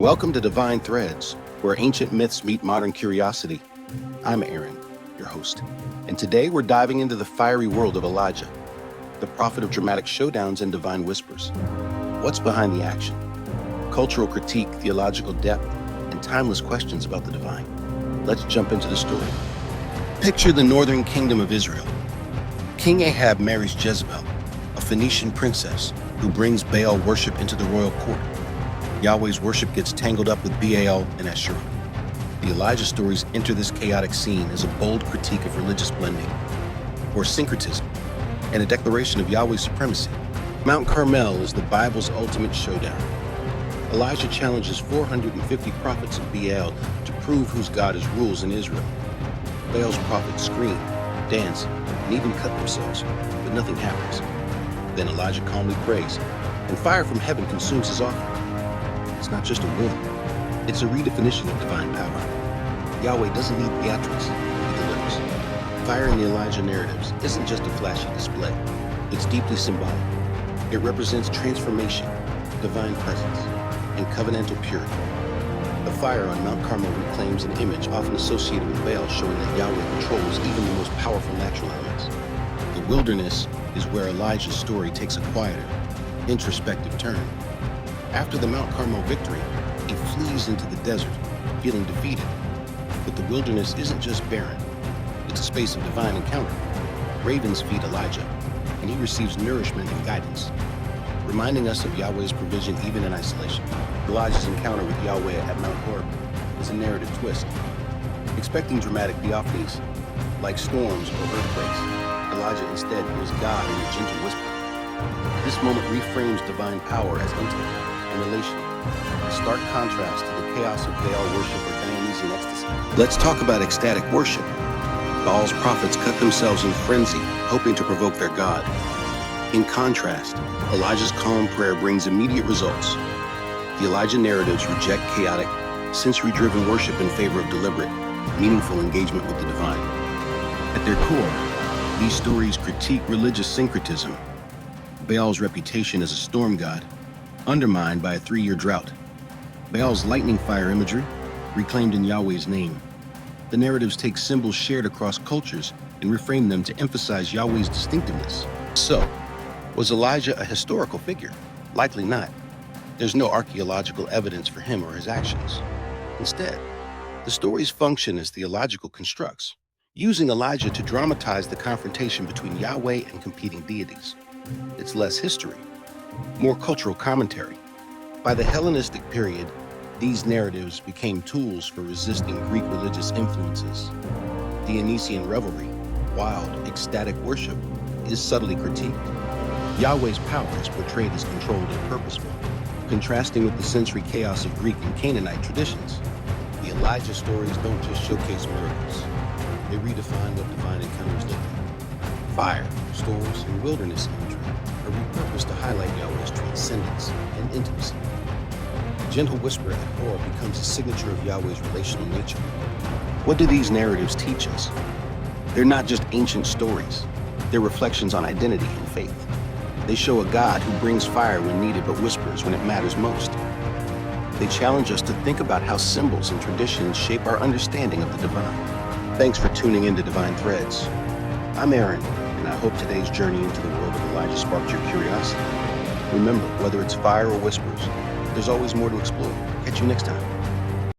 Welcome to Divine Threads, where ancient myths meet modern curiosity. I'm Aaron, your host, and today we're diving into the fiery world of Elijah, the prophet of dramatic showdowns and divine whispers. What's behind the action? Cultural critique, theological depth, and timeless questions about the divine. Let's jump into the story. Picture the northern kingdom of Israel. King Ahab marries Jezebel, a Phoenician princess who brings Baal worship into the royal court. Yahweh's worship gets tangled up with Baal and Asherah. The Elijah stories enter this chaotic scene as a bold critique of religious blending, or syncretism, and a declaration of Yahweh's supremacy. Mount Carmel is the Bible's ultimate showdown. Elijah challenges 450 prophets of Baal to prove whose God is rules in Israel. Baal's prophets scream, dance, and even cut themselves, but nothing happens. Then Elijah calmly prays, and fire from heaven consumes his offering. It's not just a warning, it's a redefinition of divine power. Yahweh doesn't need theatrics, he delivers. Fire in the Elijah narratives isn't just a flashy display, it's deeply symbolic. It represents transformation, divine presence, and covenantal purity. The fire on Mount Carmel reclaims an image often associated with Baal, showing that Yahweh controls even the most powerful natural elements. The wilderness is where Elijah's story takes a quieter, introspective turn. After the Mount Carmel victory, he flees into the desert, feeling defeated. But the wilderness isn't just barren, it's a space of divine encounter. Ravens feed Elijah, and he receives nourishment and guidance, reminding us of Yahweh's provision even in isolation. Elijah's encounter with Yahweh at Mount Horeb is a narrative twist. Expecting dramatic theophanies, like storms or earthquakes, Elijah instead hears God in a gentle whisper. This moment reframes divine power as intimate and relational, a stark contrast to the chaos of Baal worship or Dionysian ecstasy. Let's talk about ecstatic worship. Baal's prophets cut themselves in frenzy, hoping to provoke their god. In contrast, Elijah's calm prayer brings immediate results. The Elijah narratives reject chaotic, sensory-driven worship in favor of deliberate, meaningful engagement with the divine. At their core, these stories critique religious syncretism. Baal's reputation as a storm god, undermined by a 3-year drought. Baal's lightning fire imagery, reclaimed in Yahweh's name. The narratives take symbols shared across cultures and reframe them to emphasize Yahweh's distinctiveness. So, was Elijah a historical figure? Likely not. There's no archaeological evidence for him or his actions. Instead, the stories function as theological constructs, using Elijah to dramatize the confrontation between Yahweh and competing deities. It's less history, more cultural commentary. By the Hellenistic period, these narratives became tools for resisting Greek religious influences. Dionysian revelry, wild, ecstatic worship, is subtly critiqued. Yahweh's power is portrayed as controlled and purposeful, contrasting with the sensory chaos of Greek and Canaanite traditions. The Elijah stories don't just showcase miracles, they redefine what divine encounters look like. Fire, storms, and wilderness imagery are repurposed to highlight Yahweh's transcendence and intimacy. The gentle whisper at Horeb becomes a signature of Yahweh's relational nature. What do these narratives teach us? They're not just ancient stories, they're reflections on identity and faith. They show a God who brings fire when needed but whispers when it matters most. They challenge us to think about how symbols and traditions shape our understanding of the divine. Thanks for tuning in to Divine Threads. I'm Aaron, and I hope today's journey into the world of Elijah sparked your curiosity. Remember, whether it's fire or whispers, there's always more to explore. Catch you next time.